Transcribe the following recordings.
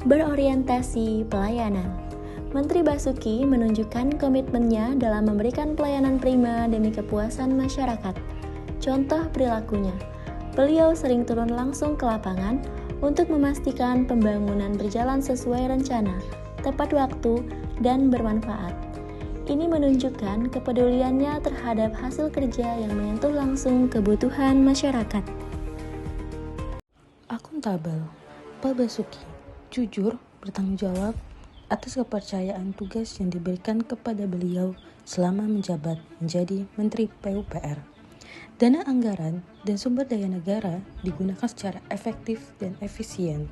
berorientasi pelayanan. Menteri Basuki menunjukkan komitmennya dalam memberikan pelayanan prima demi kepuasan masyarakat. Contoh perilakunya, beliau sering turun langsung ke lapangan untuk memastikan pembangunan berjalan sesuai rencana, tepat waktu, dan bermanfaat. Ini menunjukkan kepeduliannya terhadap hasil kerja yang menyentuh langsung kebutuhan masyarakat. Akuntabel, Pak Basuki jujur bertanggung jawab atas kepercayaan tugas yang diberikan kepada beliau selama menjabat menjadi Menteri PUPR. Dana anggaran dan sumber daya negara digunakan secara efektif dan efisien.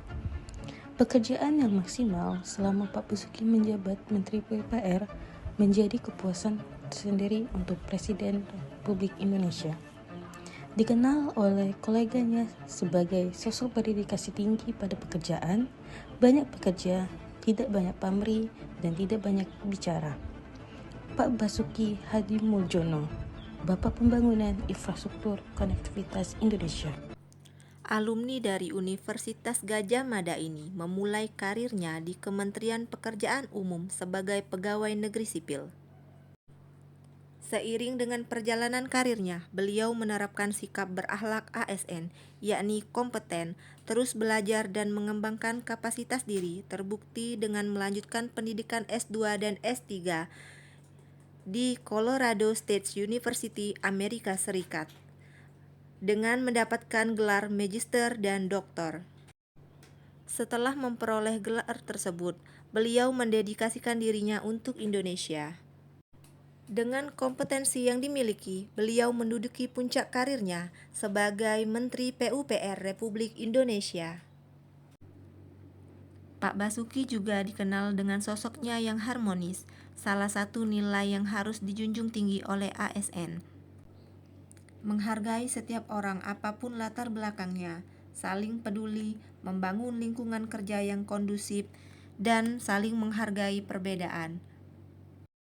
Pekerjaan yang maksimal selama Pak Basuki menjabat Menteri PUPR menjadi kepuasan tersendiri untuk Presiden Republik Indonesia. Dikenal oleh koleganya sebagai sosok berdedikasi tinggi pada pekerjaan, banyak pekerja, tidak banyak pamrih, dan tidak banyak bicara. Pak Basuki Hadi Muljono, Bapak Pembangunan Infrastruktur Konektivitas Indonesia. Alumni dari Universitas Gadjah Mada ini memulai karirnya di Kementerian Pekerjaan Umum sebagai pegawai negeri sipil. Seiring dengan perjalanan karirnya, beliau menerapkan sikap berakhlak ASN, yakni kompeten, terus belajar dan mengembangkan kapasitas diri, terbukti dengan melanjutkan pendidikan S2 dan S3 di Colorado State University, Amerika Serikat, dengan mendapatkan gelar magister dan doktor. Setelah memperoleh gelar tersebut, beliau mendedikasikan dirinya untuk Indonesia. Dengan kompetensi yang dimiliki, beliau menduduki puncak karirnya sebagai Menteri PUPR Republik Indonesia. Pak Basuki juga dikenal dengan sosoknya yang harmonis, salah satu nilai yang harus dijunjung tinggi oleh ASN. Menghargai setiap orang apapun latar belakangnya, saling peduli, membangun lingkungan kerja yang kondusif, dan saling menghargai perbedaan.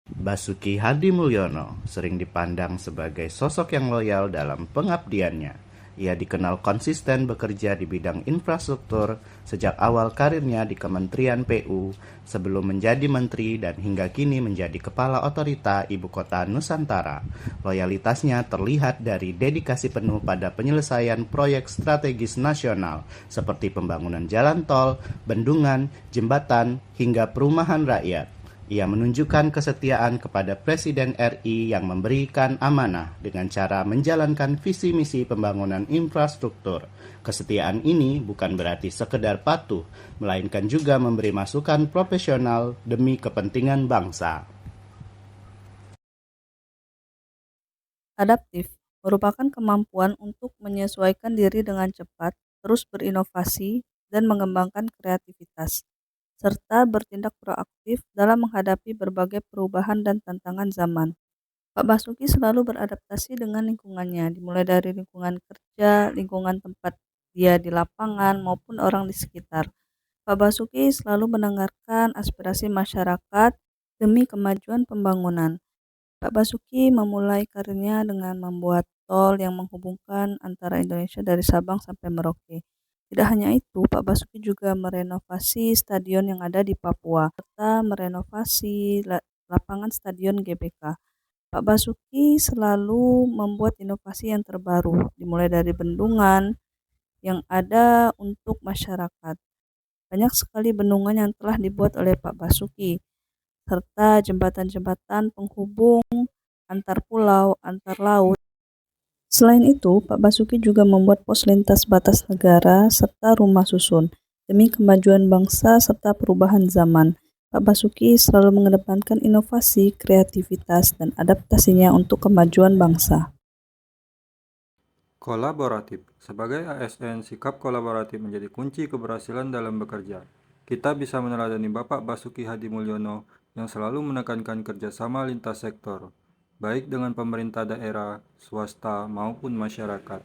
Basuki Hadi Mulyono sering dipandang sebagai sosok yang loyal dalam pengabdiannya. Ia dikenal konsisten bekerja di bidang infrastruktur sejak awal karirnya di Kementerian PU sebelum menjadi menteri dan hingga kini menjadi Kepala Otorita Ibu Kota Nusantara. Loyalitasnya terlihat dari dedikasi penuh pada penyelesaian proyek strategis nasional seperti pembangunan jalan tol, bendungan, jembatan, hingga perumahan rakyat. Ia menunjukkan kesetiaan kepada Presiden RI yang memberikan amanah dengan cara menjalankan visi misi pembangunan infrastruktur. Kesetiaan ini bukan berarti sekedar patuh, melainkan juga memberi masukan profesional demi kepentingan bangsa. Adaptif merupakan kemampuan untuk menyesuaikan diri dengan cepat, terus berinovasi, dan mengembangkan kreativitas, serta bertindak proaktif dalam menghadapi berbagai perubahan dan tantangan zaman. Pak Basuki selalu beradaptasi dengan lingkungannya, dimulai dari lingkungan kerja, lingkungan tempat dia di lapangan, maupun orang di sekitar. Pak Basuki selalu mendengarkan aspirasi masyarakat demi kemajuan pembangunan. Pak Basuki memulai karirnya dengan membuat tol yang menghubungkan antara Indonesia dari Sabang sampai Merauke. Tidak hanya itu, Pak Basuki juga merenovasi stadion yang ada di Papua, serta merenovasi lapangan stadion GBK. Pak Basuki selalu membuat inovasi yang terbaru, dimulai dari bendungan yang ada untuk masyarakat. Banyak sekali bendungan yang telah dibuat oleh Pak Basuki, serta jembatan-jembatan penghubung antar pulau, antar laut. Selain itu, Pak Basuki juga membuat pos lintas batas negara serta rumah susun demi kemajuan bangsa serta perubahan zaman. Pak Basuki selalu mengedepankan inovasi, kreativitas, dan adaptasinya untuk kemajuan bangsa. Kolaboratif. Sebagai ASN, sikap kolaboratif menjadi kunci keberhasilan dalam bekerja. Kita bisa meneladani Bapak Basuki Hadi Mulyono yang selalu menekankan kerjasama lintas sektor, baik dengan pemerintah daerah, swasta, maupun masyarakat.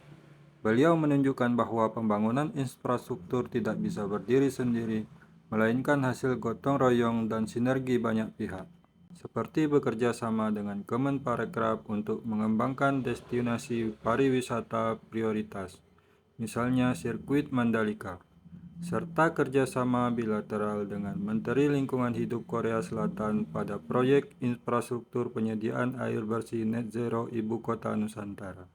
Beliau menunjukkan bahwa pembangunan infrastruktur tidak bisa berdiri sendiri, melainkan hasil gotong royong dan sinergi banyak pihak, seperti bekerja sama dengan Kemenparekraf untuk mengembangkan destinasi pariwisata prioritas, misalnya sirkuit Mandalika. serta kerjasama bilateral dengan Menteri Lingkungan Hidup Korea Selatan pada proyek infrastruktur penyediaan air bersih net zero Ibu Kota Nusantara.